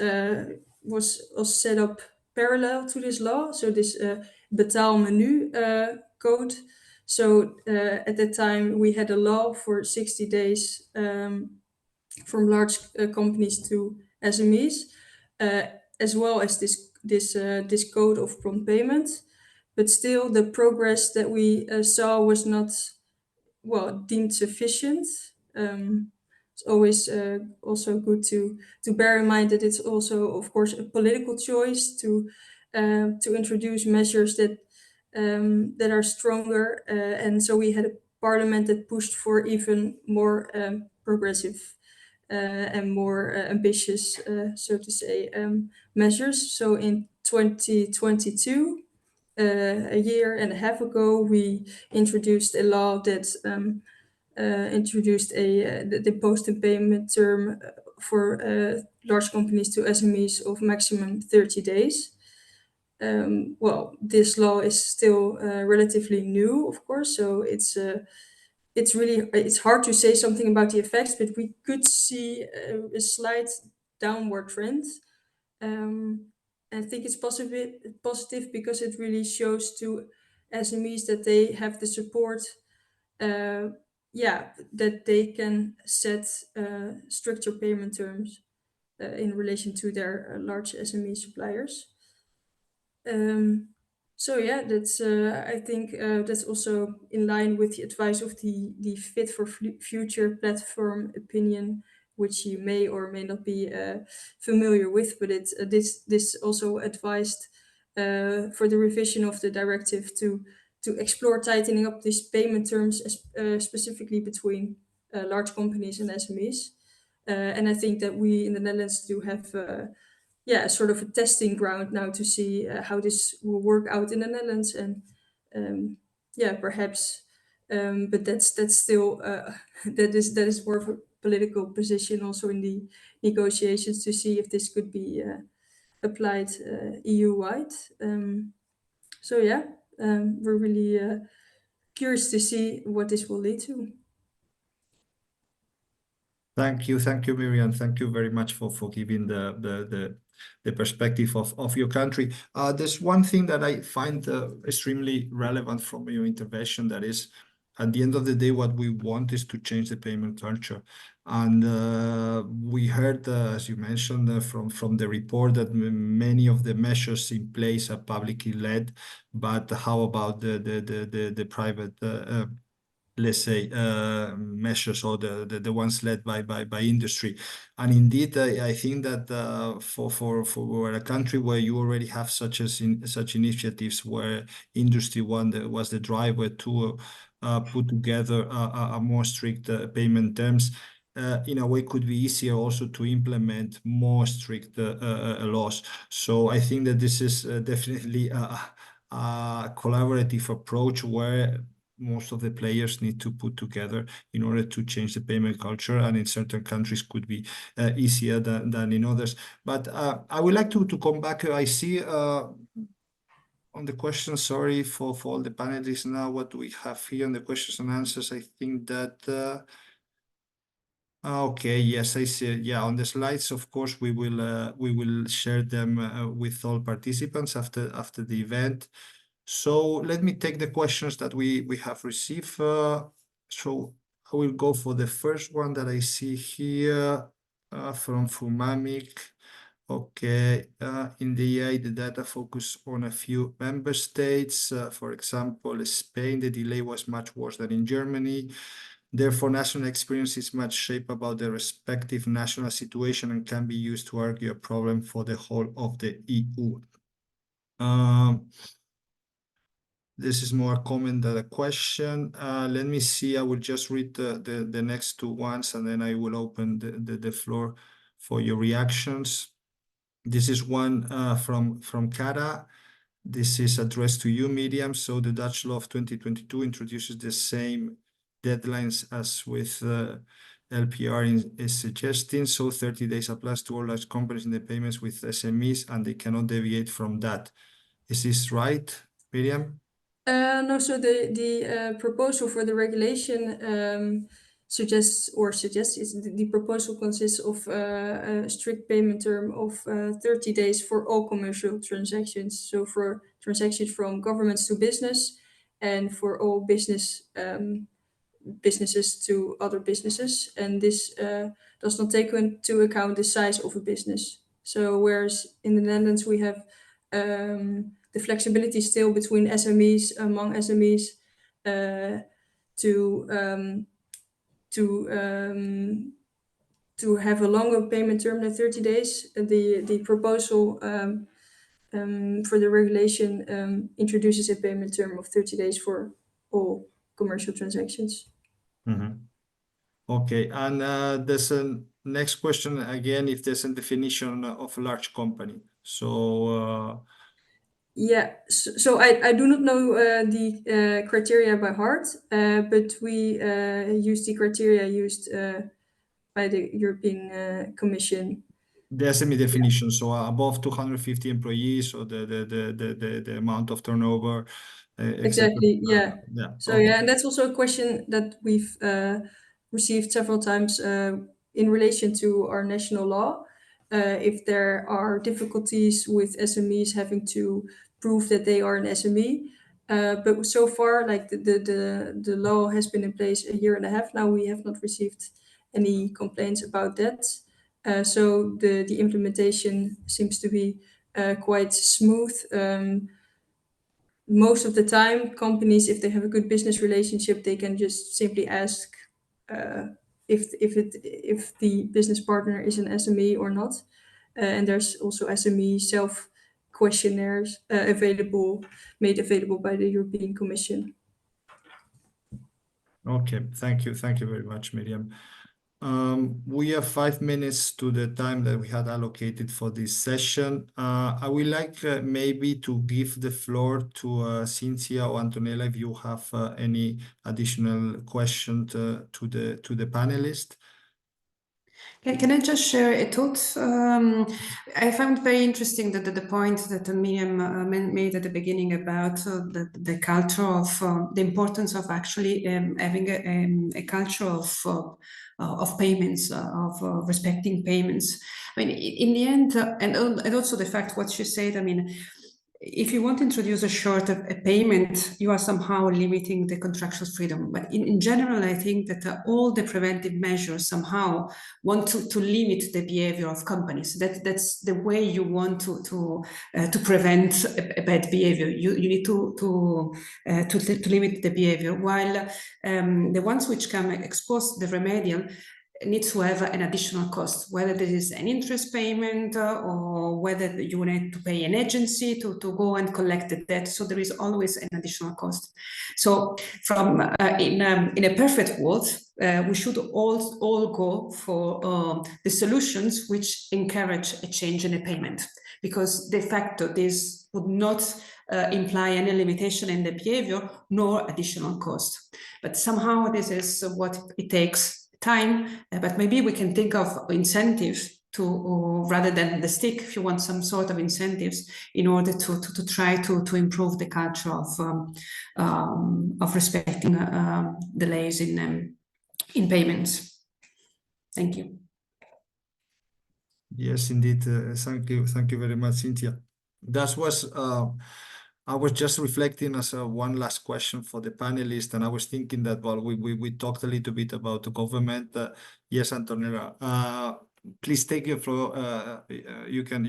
set up parallel to this law. So this betaalmenu code. So at that time, we had a law for 60 days from large companies to SMEs, as well as this code of prompt payment. But still, the progress that we saw was not deemed sufficient. It's always also good to bear in mind that it's also, of course, a political choice to introduce measures that are stronger. And so we had a parliament that pushed for even more progressive and more ambitious, so to say, measures. So in 2022, a year and a half ago, we introduced a law that introduced the post payment term for large companies to SMEs of maximum 30 days. Well, this law is still relatively new, of course, so it's hard to say something about the effects, but we could see a slight downward trend. I think it's positive because it really shows to SMEs that they have the support, that they can set stricter payment terms in relation to their large SME suppliers. So yeah, that's I think that's also in line with the advice of the Fit for Future platform opinion, which you may or may not be familiar with, but it's this also advised for the revision of the directive to explore tightening up these payment terms, specifically between large companies and SMEs. And I think that we in the Netherlands do have sort of a testing ground now to see how this will work out in the Netherlands, and perhaps, but that's still that is more of a political position also in the negotiations to see if this could be applied EU-wide. So yeah, we're really curious to see what this will lead to. Thank you, Miriam. Thank you very much for giving the perspective of your country. There's one thing that I find extremely relevant from your intervention. That is, at the end of the day, what we want is to change the payment culture. And we heard, as you mentioned, from the report that many of the measures in place are publicly led. But how about the private? Let's say measures, or the ones led by industry. And indeed, I think that for a country where you already have such initiatives, where industry was the driver to put together a more strict payment terms, in a way could be easier also to implement more strict laws. So I think that this is definitely a collaborative approach where most of the players need to put together in order to change the payment culture, and in certain countries could be easier than in others. But I would like to come back. I see on the question, sorry for all the panelists now, what do we have here on the questions and answers? I think that Okay, yes, I see. Yeah, on the slides, of course, we will share them with all participants after the event. So let me take the questions that we have received. So I will go for the first one that I see here from Fumamic. Okay, in the EA, the data focus on a few member states. For example, Spain, the delay was much worse than in Germany. Therefore, national experience is much shaped about the respective national situation and can be used to argue a problem for the whole of the EU. This is more a comment than a question. Let me see. I will just read the next two ones, and then I will open the floor for your reactions. This is one from Cara. This is addressed to you, Miriam. So the Dutch law of 2022 introduces the same deadlines as with LPR is suggesting. So 30 days applies to all large companies in the payments with SMEs, and they cannot deviate from that. Is this right, Miriam? No, so the proposal for the regulation suggests the proposal consists of a strict payment term of 30 days for all commercial transactions. So for transactions from governments to business, and for all businesses to other businesses. And this does not take into account the size of a business. So whereas in the Netherlands we have the flexibility still between SMEs, among SMEs, to have a longer payment term than 30 days. The proposal for the regulation introduces a payment term of 30 days for all commercial transactions. Okay, and there's a next question again, if there's a definition of a large company. So yeah, so I do not know the criteria by heart, but we use the criteria used by the European Commission. the SME definition, so above 250 employees, or the amount of turnover. Exactly, yeah. Yeah. So Okay. yeah, and that's also a question that we've received several times in relation to our national law. If there are difficulties with SMEs having to prove that they are an SME. But so far, like the law has been in place a year and a half now, we have not received any complaints about that. So the implementation seems to be quite smooth. Most of the time, companies, if they have a good business relationship, they can just simply ask if the business partner is an SME or not. And there's also SME self questionnaires made available by the European Commission. Okay, thank you very much, Miriam. We have 5 minutes to the time that we had allocated for this session. I would like maybe to give the floor to Cynthia or Antonella if you have any additional question to the panelists. Can I just share a thought? I found very interesting that the point that Miriam made at the beginning about the culture of the importance of actually having a culture of payments, of respecting payments. I mean, in the end, and also the fact what she said, I mean, if you want to introduce a short payment, you are somehow limiting the contractual freedom. But in general, I think that all the preventive measures somehow want to limit the behavior of companies. That's the way you want to prevent a bad behavior. You need to limit the behavior, while the ones which can expose the remedial needs to have an additional cost, whether there is an interest payment or whether you need to pay an agency to go and collect the debt. So there is always an additional cost. So from in a perfect world, we should all go for the solutions which encourage a change in a payment, because de facto this would not imply any limitation in the behavior nor additional cost. But somehow this is what it takes time, but maybe we can think of incentives to rather than the stick, if you want some sort of incentives in order to try to improve the culture of respecting delays in payments. Thank you. Yes, indeed. Thank you very much, Cynthia. That was I was just reflecting as one last question for the panelists, and I was thinking that while we talked a little bit about the government. Yes, Antonella, please take your floor. You can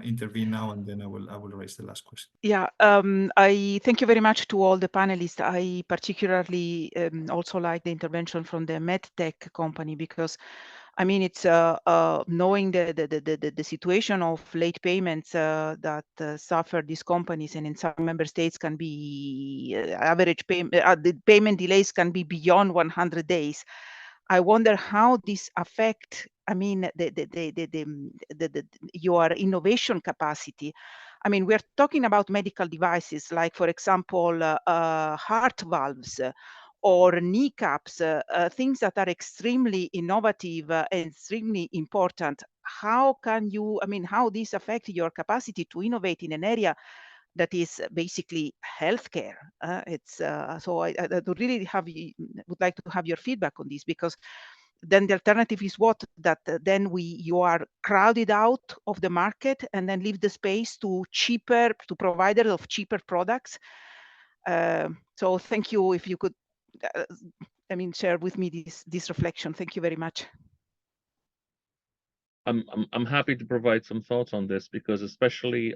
intervene now, and then I will raise the last question. Yeah, I thank you very much to all the panelists. I particularly also like the intervention from the medtech company, because I mean, it's knowing the situation of late payments that suffer these companies, and in some member states can be average payment. The payment delays can be beyond 100 days. I wonder how this affect. I mean, your innovation capacity. I mean, we're talking about medical devices, like, for example, heart valves. Or kneecaps, things that are extremely innovative and extremely important. How can you, I mean, how this affect your capacity to innovate in an area that is basically healthcare? So I would really would like to have your feedback on this, because then the alternative is what? That then you are crowded out of the market and then leave the space to providers of cheaper products. So thank you, if you could I mean, share with me this reflection. Thank you very much. I'm happy to provide some thoughts on this, because especially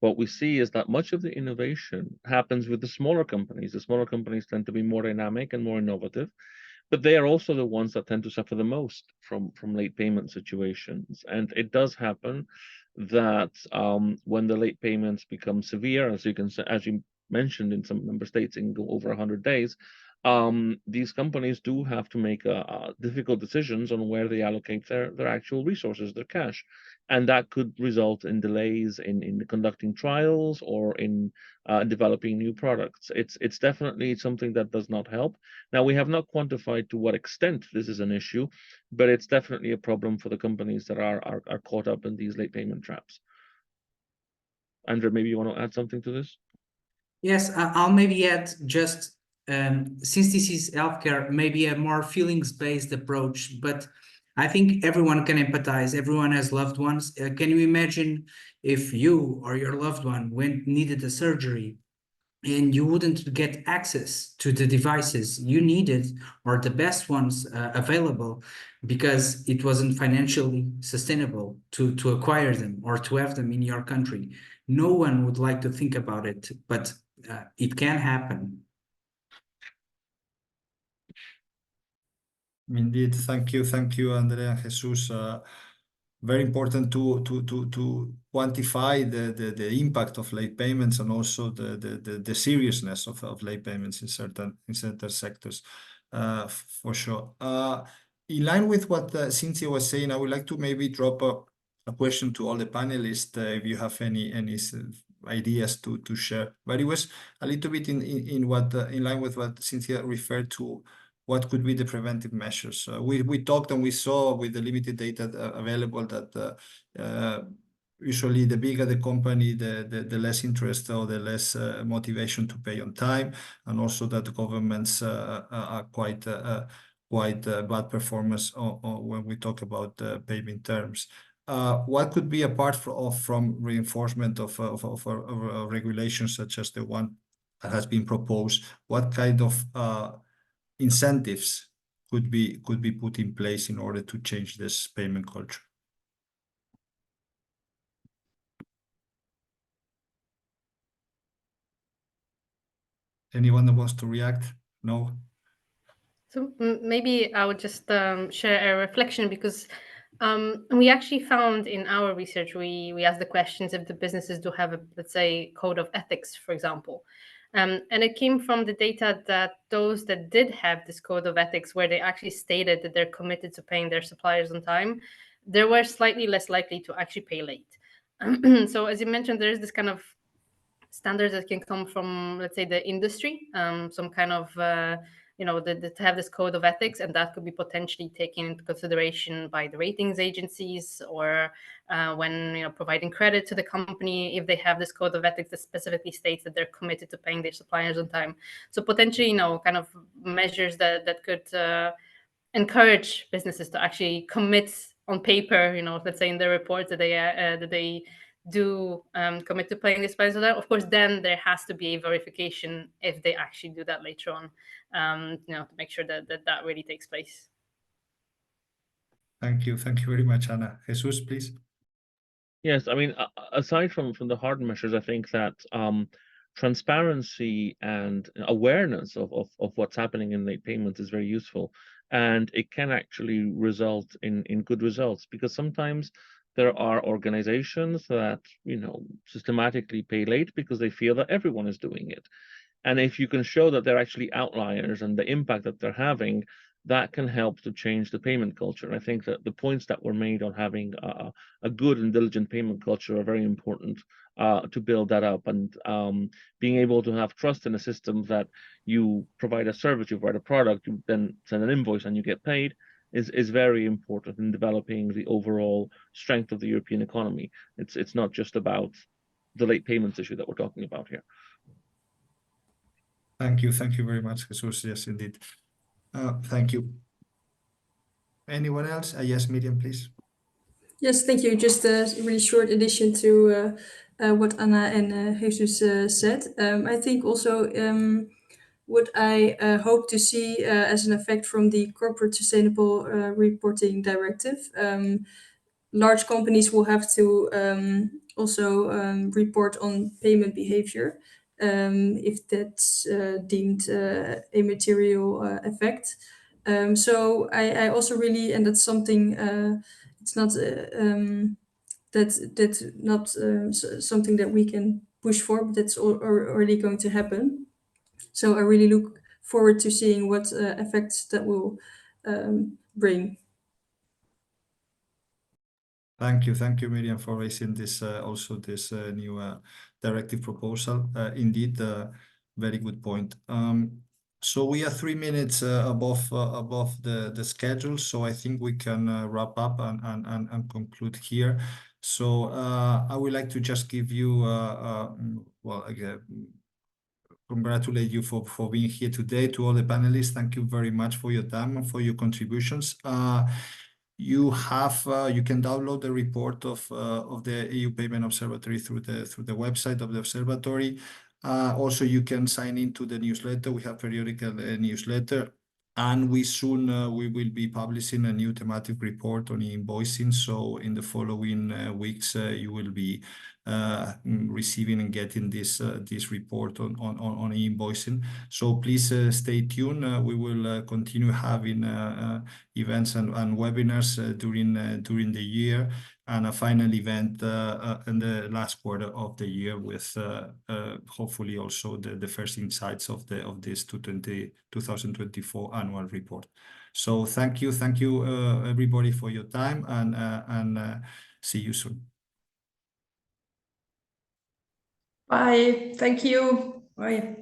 what we see is that much of the innovation happens with the smaller companies. The smaller companies tend to be more dynamic and more innovative, but they are also the ones that tend to suffer the most from late payment situations. And it does happen that when the late payments become severe, as you mentioned, in some member states, it can go over 100 days. These companies do have to make difficult decisions on where they allocate their actual resources, their cash. And that could result in delays in conducting trials or in developing new products. It's definitely something that does not help. Now, we have not quantified to what extent this is an issue, but it's definitely a problem for the companies that are caught up in these late payment traps. Andrea, maybe you want to add something to this? Yes, I'll maybe add just, since this is healthcare, maybe a more feelings-based approach, but I think everyone can empathize. Everyone has loved ones. Can you imagine if you or your loved one needed a surgery and you wouldn't get access to the devices you needed, or the best ones available, because it wasn't financially sustainable to acquire them or to have them in your country? No one would like to think about it, but it can happen. Indeed, thank you, Andrea and Jesus. Very important to quantify the impact of late payments, and also the seriousness of late payments in certain sectors, for sure. In line with what Cynthia was saying, I would like to maybe drop a question to all the panelists, if you have any ideas to share. But it was a little bit in line with what Cynthia referred to. What could be the preventive measures? We talked and we saw with the limited data available that usually the bigger the company, the less interest or the less motivation to pay on time, and also that governments are quite bad performance when we talk about payment terms. What could be, apart from reinforcement of regulations such as the one that has been proposed, what kind of incentives could be put in place in order to change this payment culture? Anyone that wants to react? No? So maybe I would just share a reflection, because we actually found in our research, we asked the questions if the businesses do have a, let's say, code of ethics, for example. And it came from the data that those that did have this code of ethics, where they actually stated that they're committed to paying their suppliers on time, they were slightly less likely to actually pay late. So as you mentioned, there is this kind of standards that can come from, let's say, the industry, some kind of, to have this code of ethics, and that could be potentially taken into consideration by the ratings agencies, or when providing credit to the company, if they have this code of ethics that specifically states that they're committed to paying their suppliers on time. So potentially, kind of measures that could encourage businesses to actually commit on paper, let's say in their reports that they do commit to paying this price. Of course, then there has to be a verification if they actually do that later on, to make sure that really takes place. Thank you very much, Ana. Jesus, please. Yes, I mean, aside from the hard measures, I think that transparency and awareness of what's happening in late payments is very useful, and it can actually result in good results, because sometimes there are organizations that systematically pay late because they feel that everyone is doing it. And if you can show that they're actually outliers and the impact that they're having, that can help to change the payment culture. I think that the points that were made on having a good and diligent payment culture are very important to build that up, and being able to have trust in a system that you provide a service, you provide a product, you then send an invoice and you get paid is very important in developing the overall strength of the European economy. It's not just about the late payments issue that we're talking about here. Thank you very much, Jesus. Yes, indeed. Thank you. Anyone else? Yes, Miriam, please. Yes, thank you. Just a really short addition to what Ana and Jesus said. I think also what I hope to see as an effect from the Corporate Sustainable Reporting Directive, large companies will have to also report on payment behavior if that's deemed a material effect. So I also really, and that's something, it's not that's not something that we can push for, but that's already going to happen. So I really look forward to seeing what effects that will bring. Thank you, Miriam, for raising this also this new directive proposal. Indeed, very good point. So we are 3 minutes above the schedule, so I think we can wrap up and conclude here. So I would like to just give you well, again, congratulate you for being here today. To all the panelists, thank you very much for your time and for your contributions. You can download the report of the EU Payment Observatory through the website of the observatory. Also, you can sign into the newsletter. We have periodical newsletter, and we will be publishing a new thematic report on invoicing. So in the following weeks, you will be receiving and getting this report on invoicing. So please stay tuned. We will continue having events and webinars during the year, and a final event in the last quarter of the year with hopefully also the first insights of this 2024 annual report. So thank you everybody for your time, and see you soon. Bye. Thank you. Bye.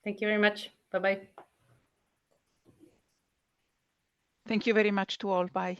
Thank you very much. Bye-bye. Thank you very much to all. Bye.